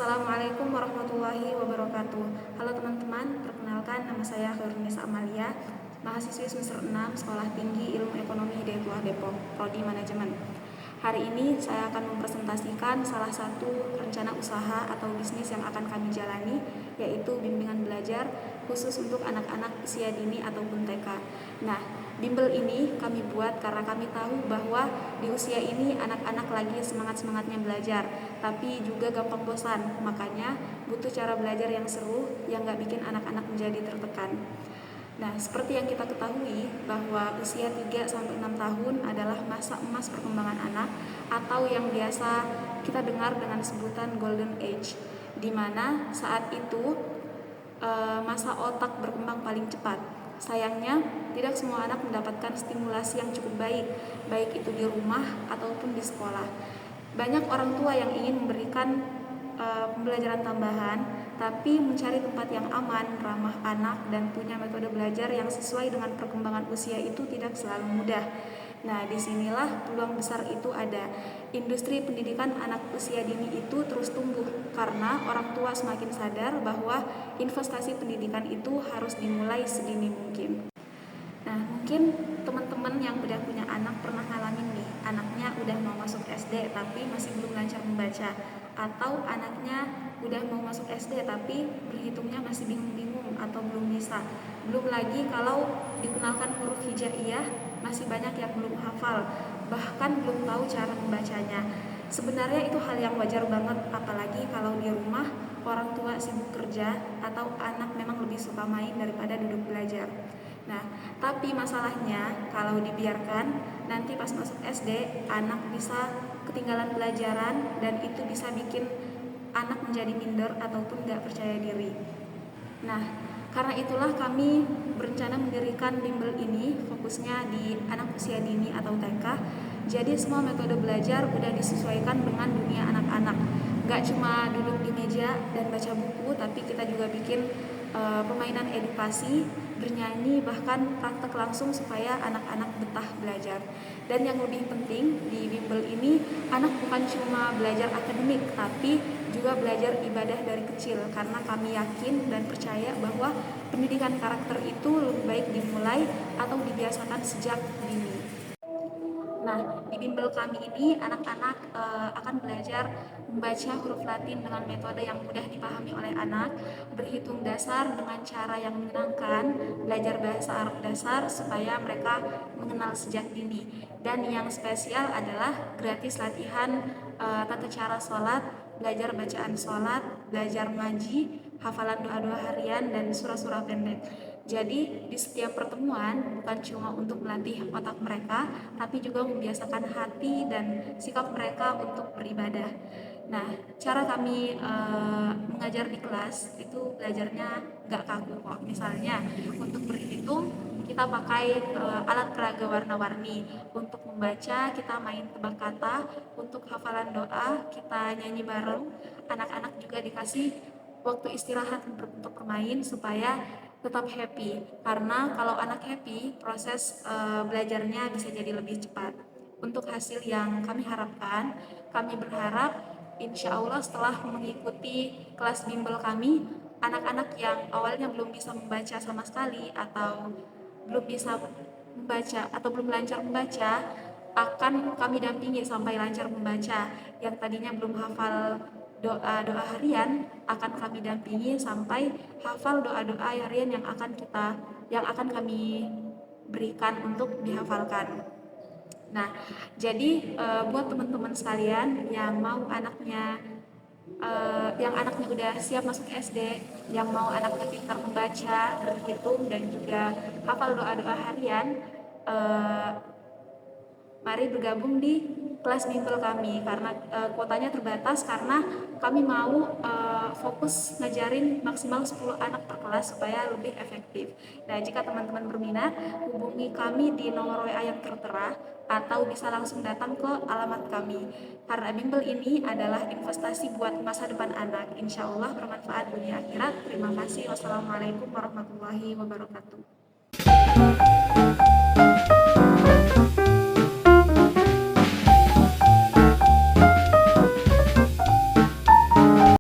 Assalamualaikum warahmatullahi wabarakatuh. Halo teman-teman, perkenalkan nama saya Khairunisa Amalia, mahasiswi semester 6 Sekolah Tinggi Ilmu Ekonomi Hidayatullah Depok, Prodi Manajemen. Hari ini saya akan mempresentasikan salah satu rencana usaha atau bisnis yang akan kami jalani, yaitu bimbingan belajar khusus untuk anak-anak usia dini ataupun TK. Nah, bimbel ini kami buat karena kami tahu bahwa di usia ini anak-anak lagi semangat-semangatnya belajar, tapi juga gampang bosan. Makanya butuh cara belajar yang seru, yang gak bikin anak-anak menjadi tertekan. Nah, seperti yang kita ketahui bahwa usia 3-6 tahun adalah masa emas perkembangan anak atau yang biasa kita dengar dengan sebutan golden age, di mana saat itu masa otak berkembang paling cepat. Sayangnya, tidak semua anak mendapatkan stimulasi yang cukup baik, baik itu di rumah ataupun di sekolah. Banyak orang tua yang ingin memberikan pembelajaran tambahan, tapi mencari tempat yang aman, ramah anak, dan punya metode belajar yang sesuai dengan perkembangan usia itu tidak selalu mudah. Nah, disinilah peluang besar itu ada. Industri pendidikan anak usia dini itu terus tumbuh karena orang tua semakin sadar bahwa investasi pendidikan itu harus dimulai sedini mungkin. Nah, mungkin teman-teman yang udah punya anak pernah ngalamin nih, anaknya udah mau masuk SD tapi masih belum lancar membaca, atau anaknya udah mau masuk SD tapi berhitungnya masih bingung-bingung atau belum bisa. Belum lagi kalau dikenalkan huruf hijaiyah, masih banyak yang belum hafal, bahkan belum tahu cara membacanya. Sebenarnya itu hal yang wajar banget, apalagi kalau di rumah orang tua sibuk kerja atau anak memang lebih suka main daripada duduk belajar. Nah, tapi masalahnya kalau dibiarkan, nanti pas masuk SD, anak bisa ketinggalan pelajaran dan itu bisa bikin anak menjadi minder ataupun gak percaya diri. Nah, karena itulah kami berencana mendirikan bimbel ini fokusnya di anak usia dini atau TK. Jadi semua metode belajar udah disesuaikan dengan dunia anak-anak. Gak cuma duduk di meja dan baca buku, tapi kita juga bikin permainan edukasi, bernyanyi, bahkan praktek langsung supaya anak-anak betah belajar. Dan yang lebih penting di bimbel ini, anak bukan cuma belajar akademik, tapi juga belajar ibadah dari kecil, karena kami yakin dan percaya bahwa pendidikan karakter itu lebih baik dimulai atau dibiasakan sejak dini. Nah, di bimbel kami ini anak-anak akan belajar membaca huruf Latin dengan metode yang mudah dipahami oleh anak, berhitung dasar dengan cara yang menyenangkan, belajar bahasa Arab dasar supaya mereka mengenal sejak dini. Dan yang spesial adalah gratis latihan tata cara sholat, belajar bacaan sholat, belajar ngaji, hafalan doa-doa harian, dan surah-surah pendek. Jadi di setiap pertemuan bukan cuma untuk melatih otak mereka, tapi juga membiasakan hati dan sikap mereka untuk beribadah. Nah, cara kami mengajar di kelas itu belajarnya nggak kaku kok. Misalnya untuk berhitung kita pakai alat peraga warna-warni. Untuk membaca kita main tebak kata. Untuk hafalan doa kita nyanyi bareng. Anak-anak juga dikasih waktu istirahat untuk bermain supaya tetap happy, karena kalau anak happy proses belajarnya bisa jadi lebih cepat. Untuk hasil yang kami harapkan, kami berharap insya Allah setelah mengikuti kelas bimbel kami, anak-anak yang awalnya belum bisa membaca sama sekali atau belum bisa membaca atau belum lancar membaca akan kami dampingi sampai lancar membaca. Yang tadinya belum hafal doa-doa harian akan kami dampingi sampai hafal doa-doa harian yang akan kami berikan untuk dihafalkan. Nah, jadi buat teman-teman sekalian yang anaknya udah siap masuk SD, yang mau anaknya pintar membaca, berhitung, dan juga hafal doa-doa harian, mari bergabung di kelas bimbel kami karena kuotanya terbatas, karena kami mau fokus ngajarin maksimal 10 anak per kelas supaya lebih efektif. Nah, jika teman-teman berminat, hubungi kami di nomor WA yang tertera atau bisa langsung datang ke alamat kami. Karena bimbel ini adalah investasi buat masa depan anak. Insya Allah bermanfaat dunia akhirat. Terima kasih. Wassalamualaikum warahmatullahi wabarakatuh.